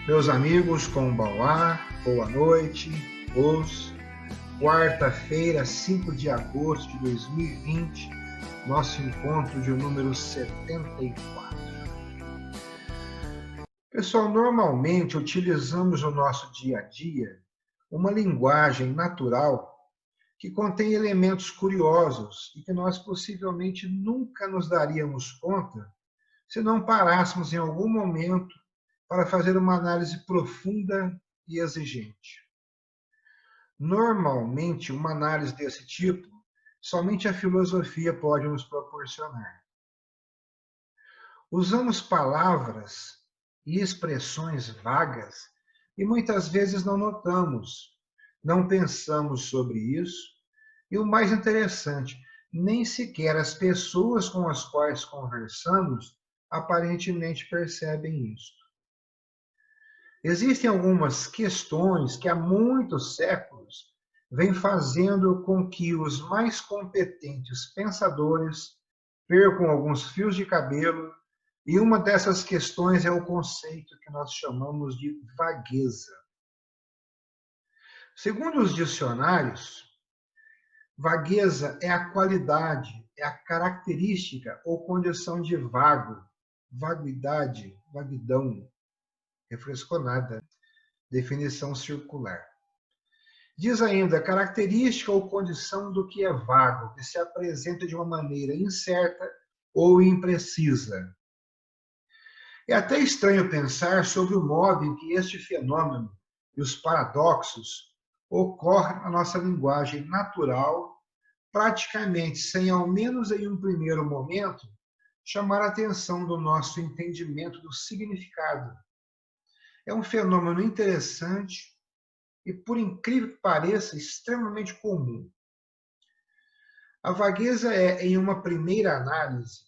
Meus amigos, Kombawá, boa noite. Os quarta-feira, 5 de agosto de 2020, nosso encontro de número 74. Pessoal, normalmente utilizamos no nosso dia a dia uma linguagem natural que contém elementos curiosos e que nós possivelmente nunca nos daríamos conta se não parássemos em algum momento para fazer uma análise profunda e exigente. Normalmente, uma análise desse tipo, somente a filosofia pode nos proporcionar. Usamos palavras e expressões vagas e muitas vezes não notamos, não pensamos sobre isso, e o mais interessante, nem sequer as pessoas com as quais conversamos aparentemente percebem isso. Existem algumas questões que há muitos séculos vêm fazendo com que os mais competentes pensadores percam alguns fios de cabelo, e uma dessas questões é o conceito que nós chamamos de vagueza. Segundo os dicionários, vagueza é a qualidade, é a característica ou condição de vago, vaguidade, vaguidão, refrescou nada, definição circular. Diz ainda, característica ou condição do que é vago, que se apresenta de uma maneira incerta ou imprecisa. É até estranho pensar sobre o modo em que este fenômeno e os paradoxos ocorrem na nossa linguagem natural, praticamente sem, ao menos em um primeiro momento, chamar a atenção do nosso entendimento do significado. É um fenômeno interessante e, por incrível que pareça, extremamente comum. A vagueza é, em uma primeira análise,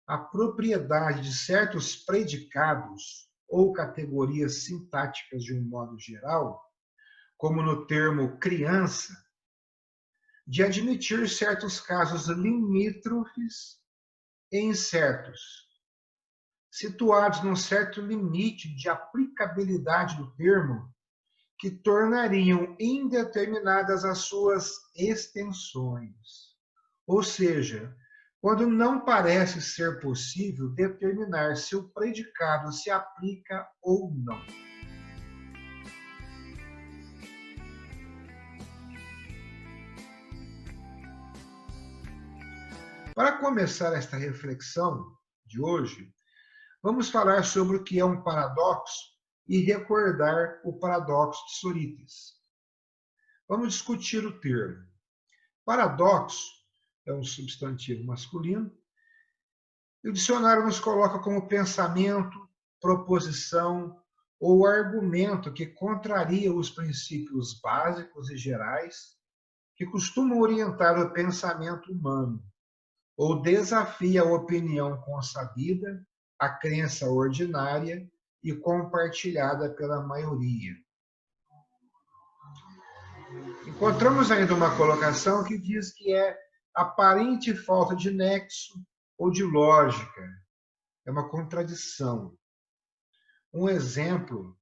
a propriedade de certos predicados ou categorias sintáticas de um modo geral, como no termo criança, de admitir certos casos limítrofes e incertos, situados num certo limite de aplicabilidade do termo, que tornariam indeterminadas as suas extensões. Ou seja, quando não parece ser possível determinar se o predicado se aplica ou não. Para começar esta reflexão de hoje, vamos falar sobre o que é um paradoxo e recordar o paradoxo de Sócrates. Vamos discutir o termo. Paradoxo é um substantivo masculino, e o dicionário nos coloca como pensamento, proposição ou argumento que contraria os princípios básicos e gerais que costumam orientar o pensamento humano, ou desafia a opinião consabida, a crença ordinária e compartilhada pela maioria. Encontramos ainda uma colocação que diz que é aparente falta de nexo ou de lógica. É uma contradição. Um exemplo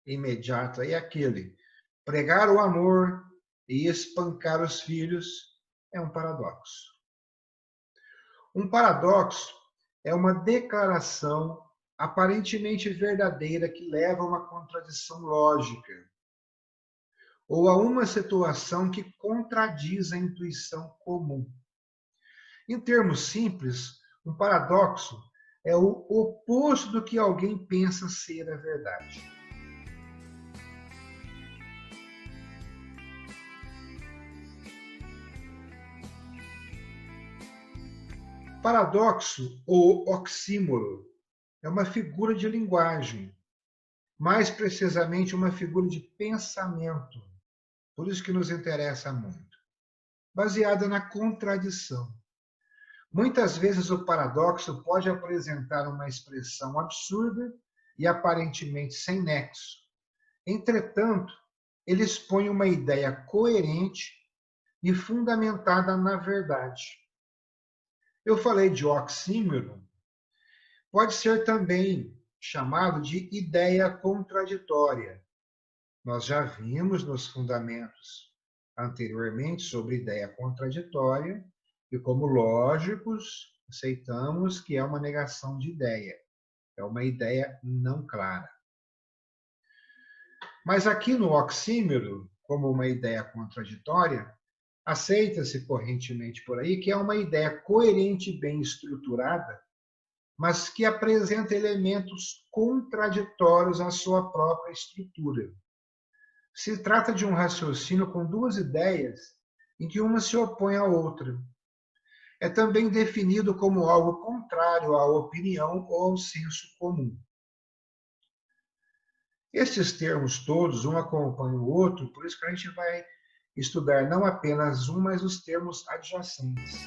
imediato é aquele: pregar o amor e espancar os filhos é um paradoxo. Um paradoxo é uma declaração aparentemente verdadeira que leva a uma contradição lógica, ou a uma situação que contradiz a intuição comum. Em termos simples, um paradoxo é o oposto do que alguém pensa ser a verdade. Paradoxo ou oxímoro é uma figura de linguagem, mais precisamente uma figura de pensamento, por isso que nos interessa muito, baseada na contradição. Muitas vezes o paradoxo pode apresentar uma expressão absurda e aparentemente sem nexo. Entretanto, ele expõe uma ideia coerente e fundamentada na verdade. Eu falei de oxímoro, pode ser também chamado de ideia contraditória. Nós já vimos nos fundamentos anteriormente sobre ideia contraditória e, como lógicos, aceitamos que é uma negação de ideia, é uma ideia não clara. Mas aqui no oxímoro, como uma ideia contraditória, aceita-se correntemente por aí que é uma ideia coerente e bem estruturada, mas que apresenta elementos contraditórios à sua própria estrutura. Se trata de um raciocínio com duas ideias em que uma se opõe à outra. É também definido como algo contrário à opinião ou ao senso comum. Esses termos todos, um acompanha o outro, por isso que a gente vai estudar não apenas um, mas os termos adjacentes.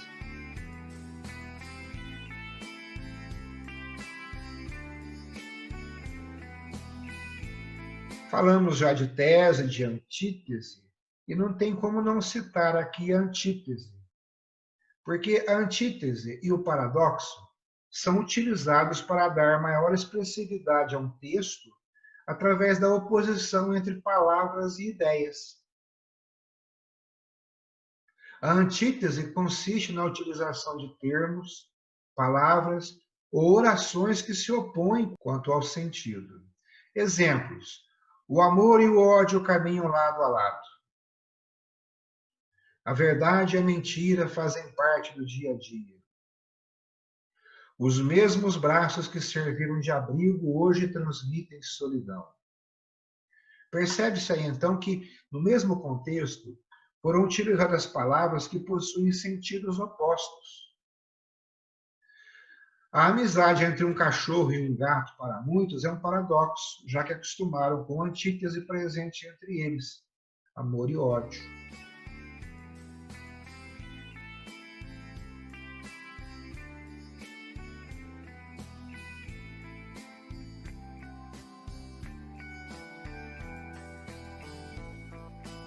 Falamos já de tese, de antítese, e não tem como não citar aqui a antítese. Porque a antítese e o paradoxo são utilizados para dar maior expressividade a um texto através da oposição entre palavras e ideias. A antítese consiste na utilização de termos, palavras ou orações que se opõem quanto ao sentido. Exemplos: o amor e o ódio caminham lado a lado. A verdade e a mentira fazem parte do dia a dia. Os mesmos braços que serviram de abrigo hoje transmitem solidão. Percebe-se aí, então, que, no mesmo contexto, foram utilizadas palavras que possuem sentidos opostos. A amizade entre um cachorro e um gato, para muitos, é um paradoxo, já que acostumaram com a antítese presente entre eles, amor e ódio.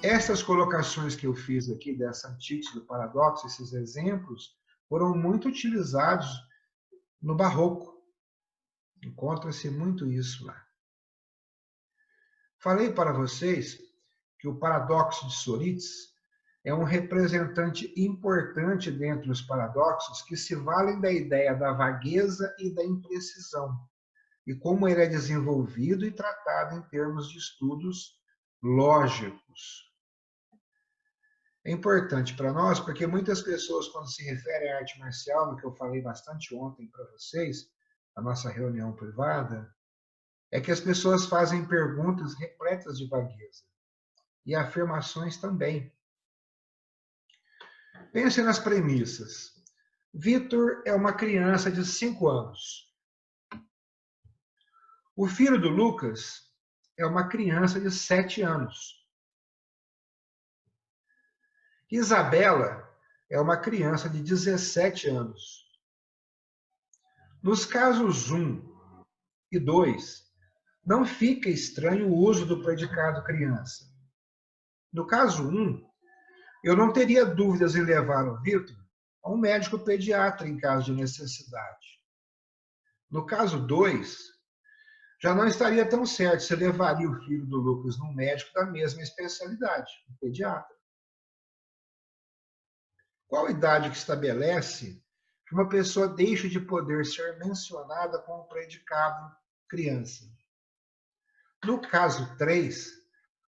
Essas colocações que eu fiz aqui dessa antítese do paradoxo, esses exemplos, foram muito utilizados no Barroco. Encontra-se muito isso lá. Falei para vocês que o paradoxo de Solits é um representante importante dentre os paradoxos que se valem da ideia da vagueza e da imprecisão, e como ele é desenvolvido e tratado em termos de estudos lógicos. É importante para nós, porque muitas pessoas, quando se referem à arte marcial, no que eu falei bastante ontem para vocês, na nossa reunião privada, é que as pessoas fazem perguntas repletas de vagueza. E afirmações também. Pense nas premissas. Vitor é uma criança de 5 anos. O filho do Lucas é uma criança de 7 anos. Isabela é uma criança de 17 anos. Nos casos 1 e 2, não fica estranho o uso do predicado criança. No caso 1, eu não teria dúvidas em levar o Vitor a um médico pediatra em caso de necessidade. No caso 2, já não estaria tão certo se levaria o filho do Lucas num médico da mesma especialidade, um pediatra. Qual idade que estabelece que uma pessoa deixe de poder ser mencionada com o predicado criança? No caso 3,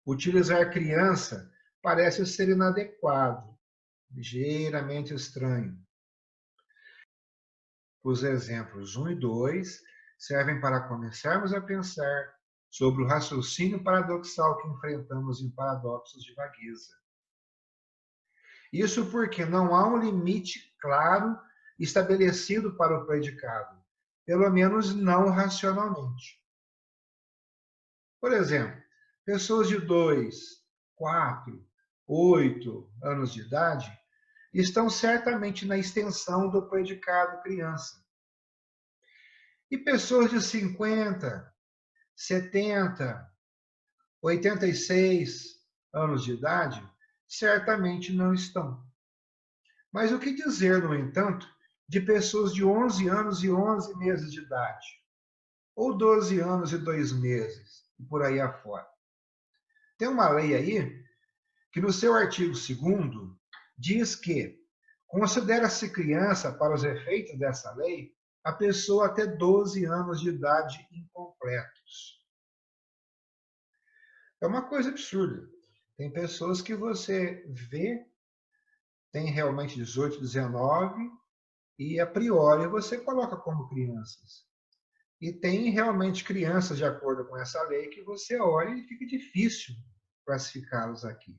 utilizar criança parece ser inadequado, ligeiramente estranho. Os exemplos 1 e 2 servem para começarmos a pensar sobre o raciocínio paradoxal que enfrentamos em paradoxos de vagueza. Isso porque não há um limite claro estabelecido para o predicado, pelo menos não racionalmente. Por exemplo, pessoas de 2, 4, 8 anos de idade estão certamente na extensão do predicado criança. E pessoas de 50, 70, 86 anos de idade certamente não estão. Mas o que dizer, no entanto, de pessoas de 11 anos e 11 meses de idade? ou 12 anos e 2 meses, e por aí afora. Tem uma lei aí que no seu artigo 2º diz que considera-se criança, para os efeitos dessa lei, a pessoa até 12 anos de idade incompletos. É uma coisa absurda. Tem pessoas que você vê, tem realmente 18, 19, e a priori você coloca como crianças. E tem realmente crianças, de acordo com essa lei, que você olha e fica difícil classificá-los aqui.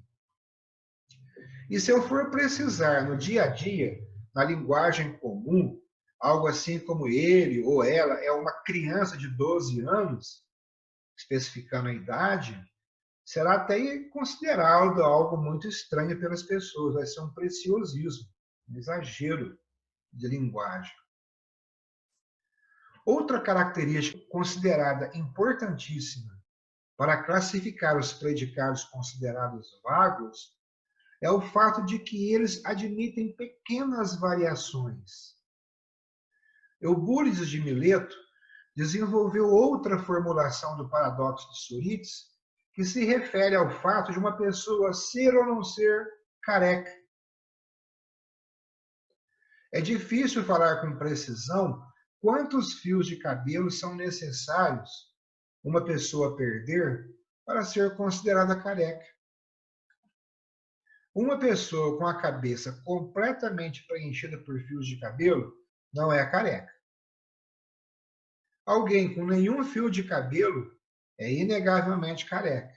E se eu for precisar no dia a dia, na linguagem comum, algo assim como ele ou ela é uma criança de 12 anos, especificando a idade, será até considerado algo muito estranho pelas pessoas, vai ser um preciosismo, um exagero de linguagem. Outra característica considerada importantíssima para classificar os predicados considerados vagos é o fato de que eles admitem pequenas variações. Eubúlides de Mileto desenvolveu outra formulação do paradoxo de Sorites, que se refere ao fato de uma pessoa ser ou não ser careca. É difícil falar com precisão quantos fios de cabelo são necessários uma pessoa perder para ser considerada careca. Uma pessoa com a cabeça completamente preenchida por fios de cabelo não é careca. Alguém com nenhum fio de cabelo é inegavelmente careca.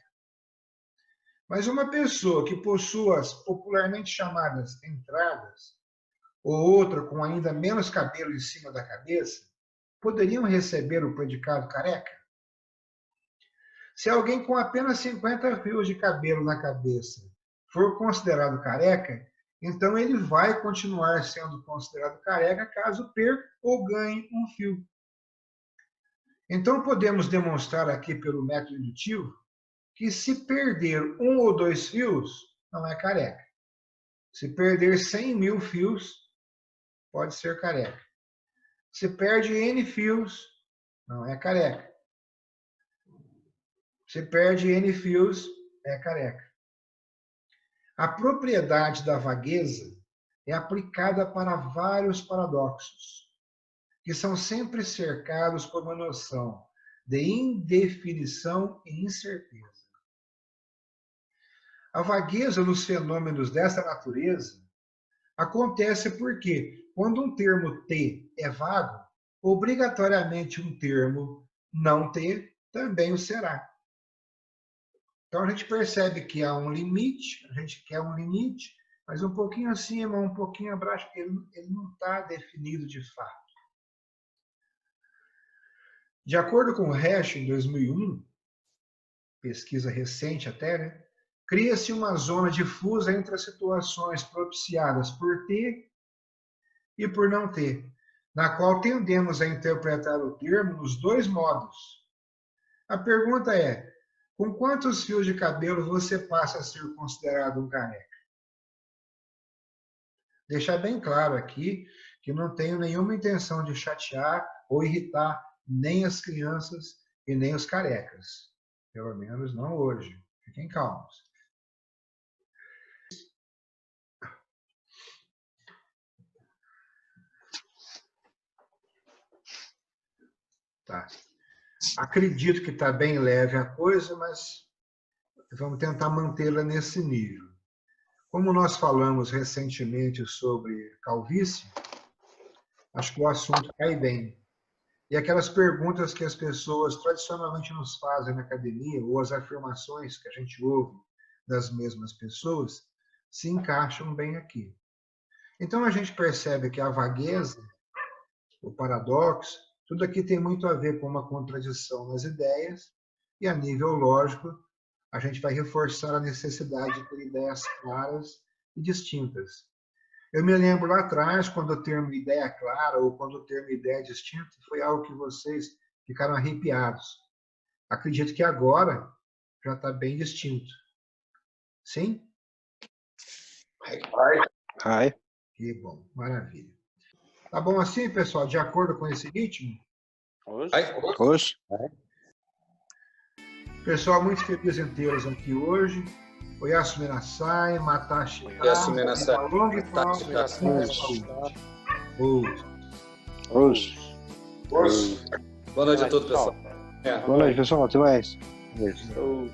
Mas uma pessoa que possua as popularmente chamadas entradas, ou outra com ainda menos cabelo em cima da cabeça, poderiam receber o predicado careca? Se alguém com apenas 50 fios de cabelo na cabeça for considerado careca, então ele vai continuar sendo considerado careca caso perca ou ganhe um fio. Então podemos demonstrar aqui pelo método indutivo que se perder 1 ou 2 fios, não é careca. Se perder 100.000 fios, pode ser careca. Se perde N fios, não é careca. Se perde N fios, é careca. A propriedade da vagueza é aplicada para vários paradoxos, que são sempre cercados por uma noção de indefinição e incerteza. A vagueza nos fenômenos dessa natureza acontece porque, quando um termo T é vago, obrigatoriamente um termo não T também o será. Então a gente percebe que há um limite, a gente quer um limite, mas um pouquinho acima, um pouquinho abaixo, ele não está definido de fato. De acordo com o Hash, em 2001, pesquisa recente até, né, cria-se uma zona difusa entre as situações propiciadas por T e por não T, na qual tendemos a interpretar o termo nos dois modos. A pergunta é, com quantos fios de cabelo você passa a ser considerado um careca? Deixar bem claro aqui que não tenho nenhuma intenção de chatear ou irritar nem as crianças e nem os carecas. Pelo menos não hoje. Fiquem calmos. Tá. Acredito que está bem leve a coisa, mas vamos tentar mantê-la nesse nível. Como nós falamos recentemente sobre calvície, acho que o assunto cai bem. E aquelas perguntas que as pessoas tradicionalmente nos fazem na academia, ou as afirmações que a gente ouve das mesmas pessoas, se encaixam bem aqui. Então a gente percebe que a vagueza, o paradoxo, tudo aqui tem muito a ver com uma contradição nas ideias, e a nível lógico, a gente vai reforçar a necessidade de ter ideias claras e distintas. Eu me lembro lá atrás, quando o termo ideia clara ou quando o termo ideia distinta foi algo que vocês ficaram arrepiados. Acredito que agora já está bem distinto. Sim? Hi. Que bom, maravilha. Tá bom assim, pessoal? De acordo com esse ritmo? Hoje? Pessoal, muito feliz em tê-los aqui hoje. Oyasu Menasai, Matashi. Oyasu Menasai. Uma longa e próspera saúde. Hoje. Boa noite a todos, pessoal. Boa noite, pessoal. Até mais. Show.